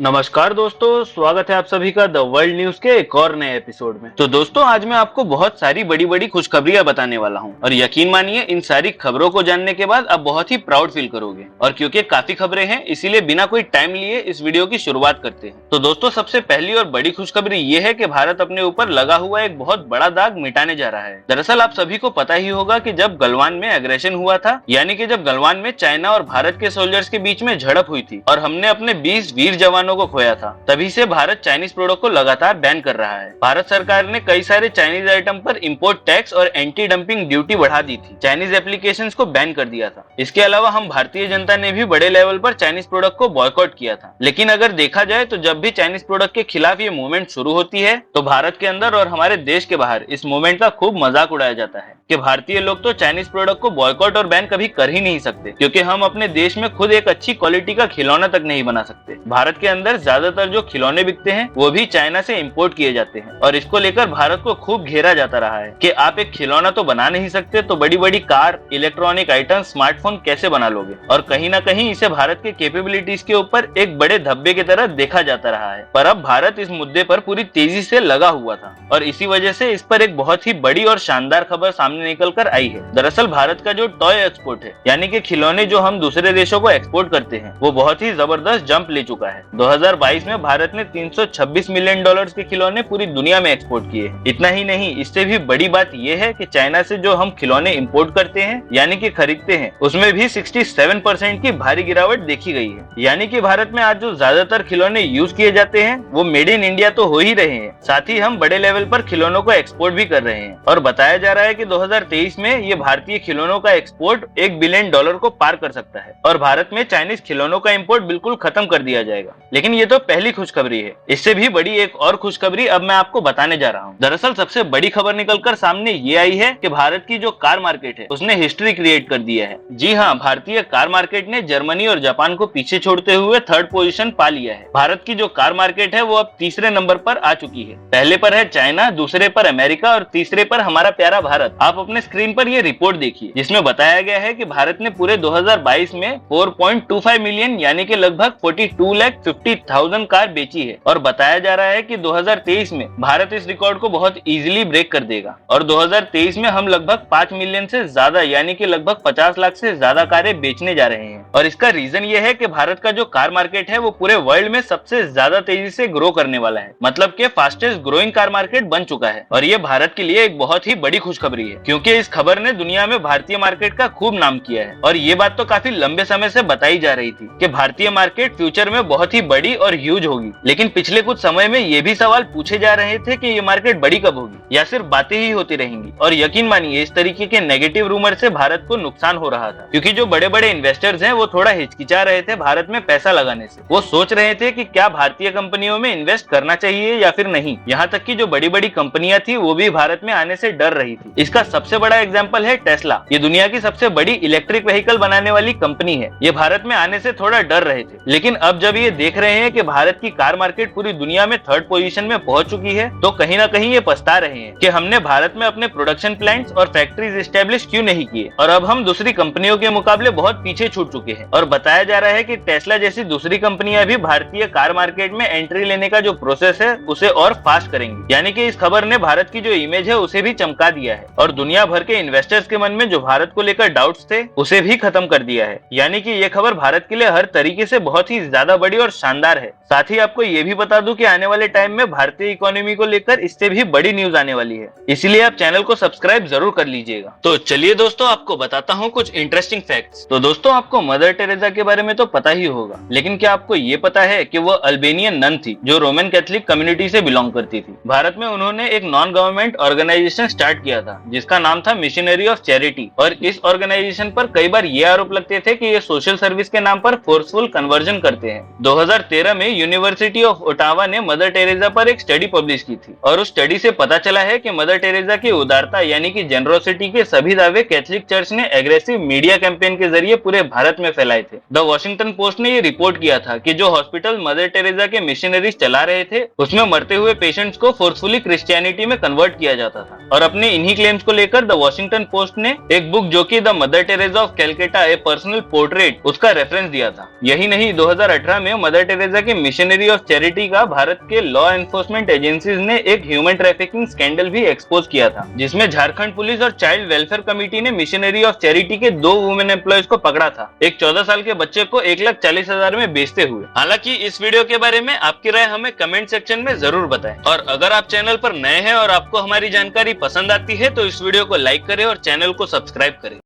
नमस्कार दोस्तों, स्वागत है आप सभी का द वर्ल्ड न्यूज के एक और नए एपिसोड में। तो दोस्तों, आज मैं आपको बहुत सारी बड़ी बड़ी खुशखबरियां बताने वाला हूं और यकीन मानिए इन सारी खबरों को जानने के बाद आप बहुत ही प्राउड फील करोगे। और क्योंकि काफी खबरें हैं, इसीलिए बिना कोई टाइम लिए इस वीडियो की शुरुआत करते हैं। तो दोस्तों, सबसे पहली और बड़ी खुशखबरी ये है कि भारत अपने ऊपर लगा हुआ एक बहुत बड़ा दाग मिटाने जा रहा है। दरअसल आप सभी को पता ही होगा कि जब गलवान में एग्रेशन हुआ था, यानी कि जब गलवान में चाइना और भारत के सोल्जर्स के बीच में झड़प हुई थी और हमने अपने 20 वीर जवानों को खोया था, तभी से भारत चाइनीज प्रोडक्ट को लगातार बैन कर रहा है। भारत सरकार ने कई सारे चाइनीज आइटम पर इंपोर्ट टैक्स और एंटी डंपिंग ड्यूटी बढ़ा दी थी, चाइनीज एप्लीकेशंस को बैन कर दिया था। इसके अलावा हम भारतीय जनता ने भी बड़े लेवल पर चाइनीज प्रोडक्ट को बॉयकॉट किया था। लेकिन अगर देखा जाए तो जब भी चाइनीज प्रोडक्ट के खिलाफ ये मूवमेंट शुरू होती है तो भारत के अंदर और हमारे देश के बाहर इस मूवमेंट का खूब मजाक उड़ाया जाता है कि भारतीय लोग तो चाइनीज प्रोडक्ट को बॉयकॉट और बैन कभी कर ही नहीं सकते, क्योंकि हम अपने देश में खुद एक अच्छी क्वालिटी का खिलौना तक नहीं बना सकते। भारत के अंदर ज्यादातर जो खिलौने बिकते हैं वो भी चाइना से इंपोर्ट किए जाते हैं और इसको लेकर भारत को खूब घेरा जाता रहा है कि आप एक खिलौना तो बना नहीं सकते तो बड़ी बड़ी कार, इलेक्ट्रॉनिक आइटम, स्मार्टफोन कैसे बना लोगे। और कहीं ना कहीं इसे भारत के कैपेबिलिटीज के ऊपर एक बड़े धब्बे की तरह देखा जाता रहा है। पर अब भारत इस मुद्दे पर पूरी तेजी से लगा हुआ था और इसी वजह से इस पर एक बहुत ही बड़ी और शानदार खबर सामने निकल कर आई है। दरअसल भारत का जो टॉय एक्सपोर्ट है, यानी कि खिलौने जो हम दूसरे देशों को एक्सपोर्ट करते हैं, वो बहुत ही जबरदस्त जंप ले चुका है। 2022 में भारत ने 326 मिलियन डॉलर्स के खिलौने पूरी दुनिया में एक्सपोर्ट किए हैं। इतना ही नहीं, इससे भी बड़ी बात यह है कि चाइना से जो हम खिलौने इंपोर्ट करते हैं यानी कि खरीदते हैं, उसमें भी 67% की भारी गिरावट देखी गई है। यानी कि भारत में आज जो ज्यादातर खिलौने यूज किए जाते हैं वो मेड इन इंडिया तो हो ही रहे हैं, साथ ही हम बड़े लेवल पर खिलौनों को एक्सपोर्ट भी कर रहे हैं। और बताया जा रहा है कि 2023 में ये भारतीय खिलौनों का एक्सपोर्ट $1 बिलियन को पार कर सकता है और भारत में चाइनीज खिलौनों का इंपोर्ट बिल्कुल खत्म कर दिया जाएगा। लेकिन ये तो पहली खुशखबरी है, इससे भी बड़ी एक और खुशखबरी अब मैं आपको बताने जा रहा हूँ। दरअसल सबसे बड़ी खबर निकलकर सामने ये आई है कि भारत की जो कार मार्केट है उसने हिस्ट्री क्रिएट कर दिया है। जी हाँ, भारतीय कार मार्केट ने जर्मनी और जापान को पीछे छोड़ते हुए थर्ड पोजीशन पा लिया है। भारत की जो कार मार्केट है वो अब तीसरे नंबर पर आ चुकी है। पहले पर है चाइना, दूसरे पर अमेरिका और तीसरे पर हमारा प्यारा भारत। आप अपने स्क्रीन पर ये रिपोर्ट देखिए, जिसमें बताया गया है कि भारत ने पूरे 2022 में 4.25 मिलियन यानी कि लगभग 42,50,000 कार बेची है। और बताया जा रहा है कि 2023 में भारत इस रिकॉर्ड को बहुत इजीली ब्रेक कर देगा और 2023 में हम लगभग 5 मिलियन से ज्यादा यानी कि लगभग 50 लाख से ज्यादा कारें बेचने जा रहे हैं। और इसका रीजन ये है कि भारत का जो कार मार्केट है वो पूरे वर्ल्ड में सबसे ज्यादा तेजी से ग्रो करने वाला है, मतलब कि फास्टेस्ट ग्रोइंग कार मार्केट बन चुका है। और ये भारत के लिए एक बहुत ही बड़ी खुशखबरी है, क्योंकि इस खबर ने दुनिया में भारतीय मार्केट का खूब नाम किया है। और ये बात तो काफी लंबे समय से बताई जा रही थी कि भारतीय मार्केट फ्यूचर में बहुत ही बड़ी और ह्यूज होगी। लेकिन पिछले कुछ समय में ये भी सवाल पूछे जा रहे थे कि ये मार्केट बड़ी कब होगी या सिर्फ बातें ही होती रहेंगी। और यकीन मानिए, इस तरीके के नेगेटिव रूमर से भारत को नुकसान हो रहा था, क्योंकि जो बड़े बड़े इन्वेस्टर्स हैं वो थोड़ा हिचकिचा रहे थे भारत में पैसा लगाने से। वो सोच रहे थे कि क्या भारतीय कंपनियों में इन्वेस्ट करना चाहिए या फिर नहीं। यहाँ तक कि जो बड़ी बड़ी कंपनियां थी वो भी भारत में आने से डर रही थी। इसका सबसे बड़ा एग्जाम्पल है टेस्ला। ये दुनिया की सबसे बड़ी इलेक्ट्रिक व्हीकल बनाने वाली कंपनी है। ये भारत में आने से थोड़ा डर रहे थे, लेकिन अब जब ये देख रहे हैं कि भारत की कार मार्केट पूरी दुनिया में थर्ड पोजीशन में पहुंच चुकी है, तो कहीं ना कहीं ये पछता रहे हैं कि हमने भारत में अपने प्रोडक्शन प्लांट्स और फैक्ट्रीज एस्टेब्लिश क्यों नहीं किए। और अब हम दूसरी कंपनियों के मुकाबले बहुत पीछे छूट चुके हैं। और बताया जा रहा है कि टेस्ला जैसी दूसरी कंपनियां भी भारतीय कार मार्केट में एंट्री लेने का जो प्रोसेस है उसे और फास्ट करेंगी। यानी कि इस खबर ने भारत की जो इमेज है उसे भी चमका दिया है और दुनिया भर के इन्वेस्टर्स के मन में जो भारत को लेकर डाउट्स थे उसे भी खत्म कर दिया है। यानी कि ये खबर भारत के लिए हर तरीके से बहुत ही ज्यादा बड़ी और शानदार है। साथ ही आपको ये भी बता दूं कि आने वाले टाइम में भारतीय इकोनॉमी को लेकर इससे भी बड़ी न्यूज आने वाली है, इसलिए आप चैनल को सब्सक्राइब जरूर कर लीजिएगा। तो चलिए दोस्तों, आपको बताता हूँ कुछ इंटरेस्टिंग फैक्ट्स। तो दोस्तों, आपको मदर टेरेसा के बारे में तो पता ही होगा, लेकिन क्या आपको ये पता है कि वो अल्बेनियन नन थी जो रोमन कैथोलिक कम्युनिटी से बिलोंग करती थी। भारत में उन्होंने एक नॉन गवर्नमेंट ऑर्गेनाइजेशन स्टार्ट किया था जिसका नाम था मिशनरी ऑफ चैरिटी। और इस ऑर्गेनाइजेशन पर कई बार ये आरोप लगते थे कि ये सोशल सर्विस के नाम पर फोर्सफुल कन्वर्जन करते हैं। 2013 में यूनिवर्सिटी ऑफ ओटावा ने मदर टेरेसा पर एक स्टडी पब्लिश की थी और उस स्टडी से पता चला है कि मदर टेरेसा की उदारता यानी कि जेनरोसिटी के सभी दावे कैथोलिक चर्च ने एग्रेसिव मीडिया कैंपेन के जरिए पूरे भारत में फैलाए थे। द वॉशिंगटन पोस्ट ने ये रिपोर्ट किया था कि जो हॉस्पिटल मदर टेरेसा के मिशनरीज चला रहे थे उसमें मरते हुए पेशेंट्स को फोर्सफुली क्रिश्चियनिटी में कन्वर्ट किया जाता था। और अपने इन्हीं क्लेम्स को लेकर द वॉशिंगटन पोस्ट ने एक बुक जो कि the mother Teresa of Calcutta A personal portrait उसका रेफरेंस दिया था। यही नहीं, 2018 में मदर टेरेसा की मिशनरी ऑफ चैरिटी का भारत के लॉ एनफोर्समेंट एजेंसीज ने एक ह्यूमन ट्रैफिकिंग स्कैंडल भी एक्सपोज किया था, जिसमें झारखंड पुलिस और चाइल्ड वेलफेयर कमेटी ने मिशनरी ऑफ चैरिटी के 2 वुमेन एम्प्लॉयज को पकड़ा था, एक 14 साल के बच्चे को 1,40,000 में बेचते हुए। हालांकि इस वीडियो के बारे में आपकी राय हमें कमेंट सेक्शन में जरूर बताएं, और अगर आप चैनल पर नए हैं और आपको हमारी जानकारी पसंद आती है तो इस वीडियो को लाइक करें और चैनल को सब्सक्राइब करें।